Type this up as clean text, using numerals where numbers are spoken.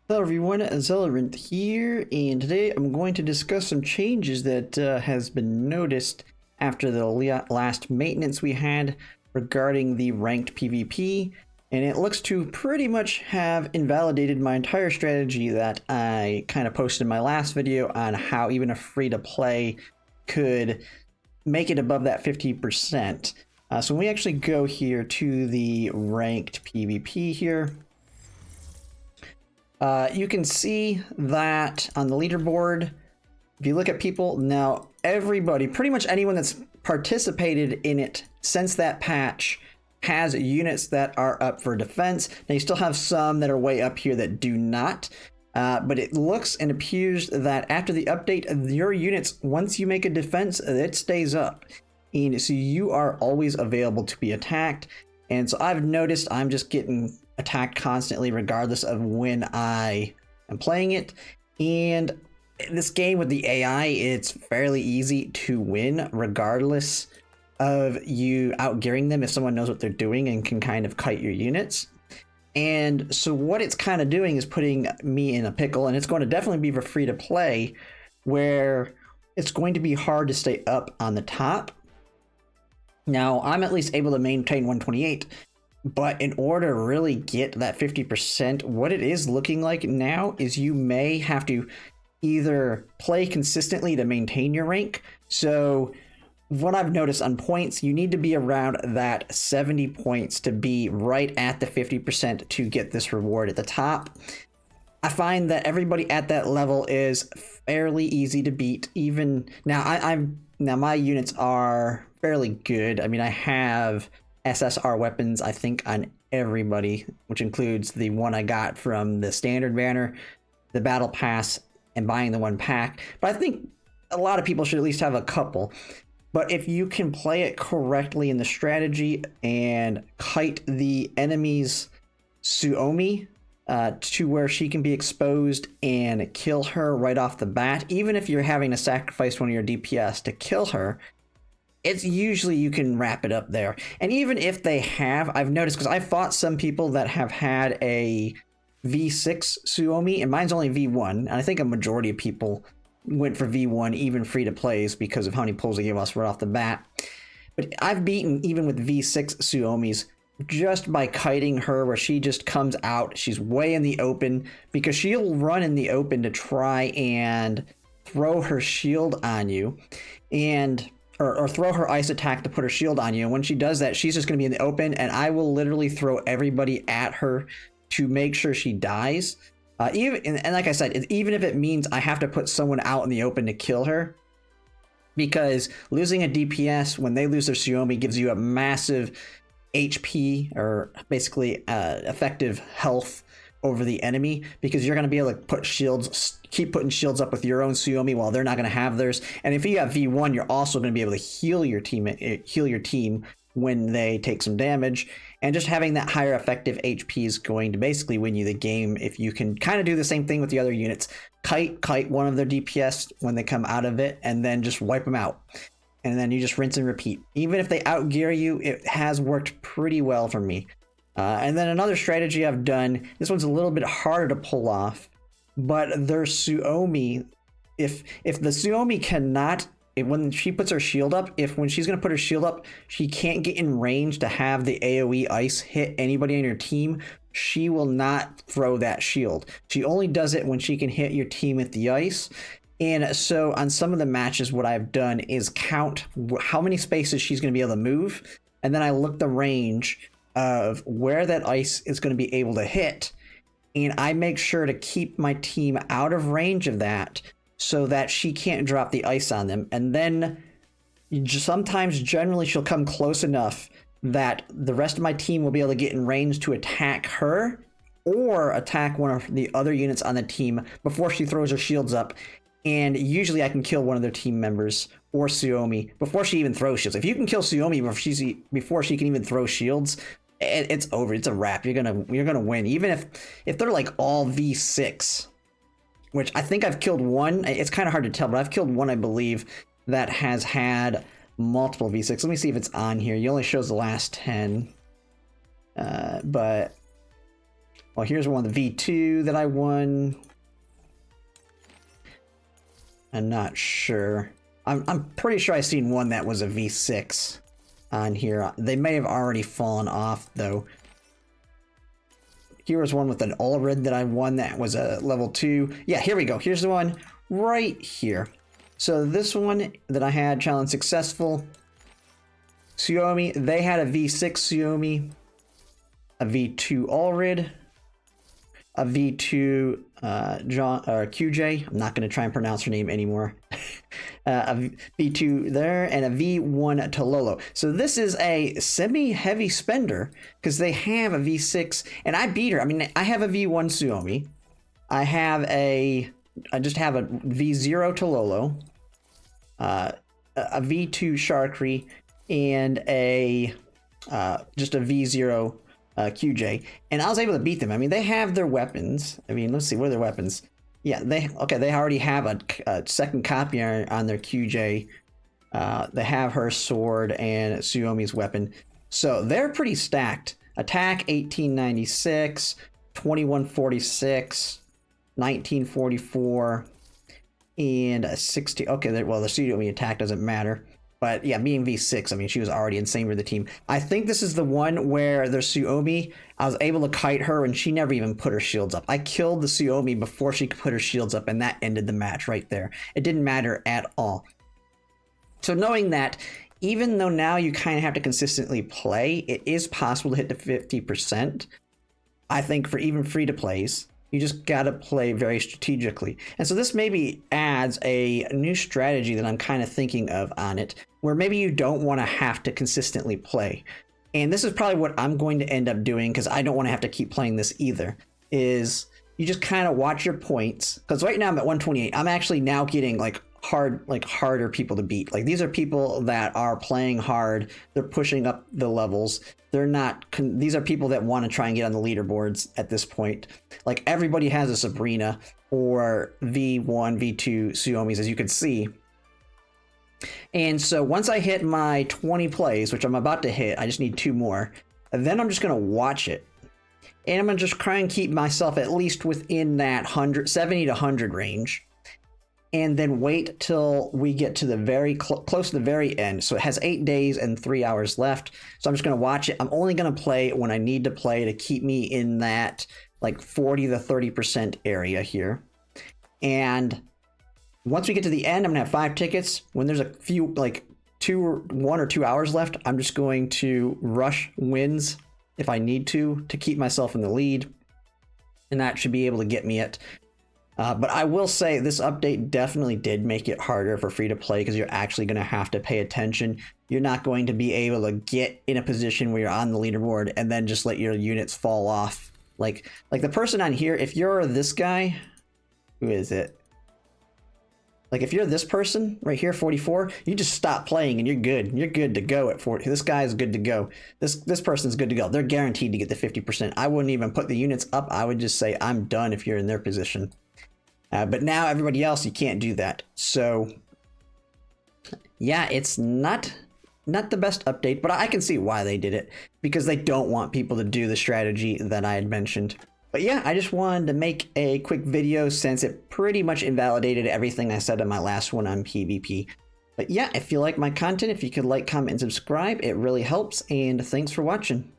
Hello everyone, Exilium here, and today I'm going to discuss some changes that has been noticed after the last maintenance we had regarding the ranked PvP, and it looks to pretty much have invalidated my entire strategy that I kind of posted in my last video on how even a free-to-play could make it above that 50%. So when we actually go here to the ranked PvP here, you can see that on the leaderboard, if you look at people, now everybody, pretty much anyone that's participated in it since that patch has units that are up for defense. Now you still have some that are way up here that do not, but it looks and appears that after the update, your units, once you make a defense, it stays up. And so you are always available to be attacked. And so I've noticed I'm just getting attacked constantly regardless of when I am playing it. And this game with the AI, it's fairly easy to win regardless of you outgearing them if someone knows what they're doing and can kind of kite your units. And so what it's kind of doing is putting me in a pickle, and it's going to definitely be for free to play, where it's going to be hard to stay up on the top. Now, I'm at least able to maintain 128, but in order to really get that 50%, what it is looking like now is you may have to either play consistently to maintain your rank. So what I've noticed on points, you need to be around that 70 points to be right at the 50% to get this reward at the top. I find that everybody at that level is fairly easy to beat. Even now, now my units are fairly good. I mean, I have SSR weapons, I think, on everybody, which includes the one I got from the standard banner, the battle pass, and buying the one pack. But I think a lot of people should at least have a couple. But if you can play it correctly in the strategy and kite the enemy's Suomi to where she can be exposed and kill her right off the bat, even if you're having to sacrifice one of your DPS to kill her, it's usually you can wrap it up there. And even if they have, I've noticed, because I fought some people that have had a V6 Suomi, and mine's only V1, and I think a majority of people went for V1, even free to plays, because of how many pulls they gave us right off the bat. But I've beaten even with V6 Suomis just by kiting her, where she just comes out, she's way in the open, because she'll run in the open to try and throw her shield on you, and or throw her ice attack to put her shield on you. And when she does that, she's just going to be in the open, and I will literally throw everybody at her to make sure she dies. And like I said, even if it means I have to put someone out in the open to kill her, because losing a DPS when they lose their Suomi gives you a massive HP, or basically effective health over the enemy, because you're going to be able to put shields, keep putting shields up with your own Suomi while they're not going to have theirs. And if you have V1, you're also going to be able to heal your team when they take some damage. And just having that higher effective HP is going to basically win you the game if you can kind of do the same thing with the other units. Kite one of their DPS when they come out of it, and then just wipe them out. And then you just rinse and repeat. Even if they outgear you, it has worked pretty well for me. And then another strategy I've done, this one's a little bit harder to pull off, but their Suomi, if the Suomi cannot, when she puts her shield up, when she's going to put her shield up, she can't get in range to have the AoE ice hit anybody on your team, she will not throw that shield. She only does it when she can hit your team with the ice. And so on some of the matches, what I've done is count how many spaces she's going to be able to move, and then I look the range of where that ice is going to be able to hit, and I make sure to keep my team out of range of that so that she can't drop the ice on them. And then sometimes, generally, she'll come close enough that the rest of my team will be able to get in range to attack her or attack one of the other units on the team before she throws her shields up. And usually I can kill one of their team members or Suomi before she even throws shields. If you can kill Suomi before she can even throw shields, it's over. It's a wrap. You're gonna win. Even if they're like all V6, which I think I've killed one. It's kind of hard to tell, but I've killed one, I believe, that has had multiple V6. Let me see if it's on here. It only shows the last 10. But Well, here's one, the V2 that I won. I'm not sure. I'm pretty sure I've seen one that was a V6 on here. They may have already fallen off, though. Here was one with an Ulrid that I won that was a level 2. Yeah, here we go. Here's the one right here. So this one that I had, challenge successful. Suomi, they had a V6 Suomi, a V2 Ulrid, a V2 QJ. I'm not going to try and pronounce her name anymore. A V2 there, and a V1 Tololo. So this is a semi-heavy spender because they have a V6, and I beat her. I mean, I have a V1 Suomi. I just have a V0 Tololo, a V2 Sharkry, and just a V0 QJ, and I was able to beat them. I mean, they have their weapons. I mean, let's see, what are their weapons? Yeah, they already have a second copy on their QJ. They have her sword and Suomi's weapon, so they're pretty stacked. Attack 1896, 2146, 1944, and a 60. Okay, well, the Suomi attack doesn't matter. But yeah, being V6, I mean, she was already insane with the team. I think this is the one where their Suomi, I was able to kite her and she never even put her shields up. I killed the Suomi before she could put her shields up, and that ended the match right there. It didn't matter at all. So knowing that, even though now you kind of have to consistently play, it is possible to hit the 50%. I think for even free-to-plays, you just gotta play very strategically. And so this maybe adds a new strategy that I'm kind of thinking of on it, where maybe you don't want to have to consistently play. And this is probably what I'm going to end up doing, because I don't want to have to keep playing this either, is you just kind of watch your points. Because right now I'm at 128. I'm actually now getting harder people to beat. Like, these are people that are playing hard. They're pushing up the levels. They're not, these are people that want to try and get on the leaderboards at this point. Like, everybody has a Sabrina or V1, V2 Suomis, as you can see. And so once I hit my 20 plays, which I'm about to hit, I just need 2 more. And then I'm just going to watch it. And I'm going to just try and keep myself at least within that 70 to 100 range. And then wait till we get to the very close to the very end. So it has 8 days and 3 hours left. So I'm just going to watch it. I'm only going to play when I need to play to keep me in that like 40 to 30% area here. And once we get to the end, I'm going to have 5 tickets. When there's a few, like 1 or 2 hours left, I'm just going to rush wins if I need to keep myself in the lead. And that should be able to get me it. But I will say this update definitely did make it harder for free to play, because you're actually going to have to pay attention. You're not going to be able to get in a position where you're on the leaderboard and then just let your units fall off. Like the person on here, if you're this guy, who is it? Like, if you're this person right here, 44, you just stop playing and you're good. You're good to go at 40. This guy is good to go. This person's good to go. They're guaranteed to get the 50%. I wouldn't even put the units up. I would just say I'm done if you're in their position. But now everybody else, you can't do that. So yeah, it's not the best update, but I can see why they did it, because they don't want people to do the strategy that I had mentioned. But yeah, I just wanted to make a quick video since it pretty much invalidated everything I said in my last one on PvP. But yeah, if you like my content, if you could like, comment, and subscribe, it really helps, and thanks for watching.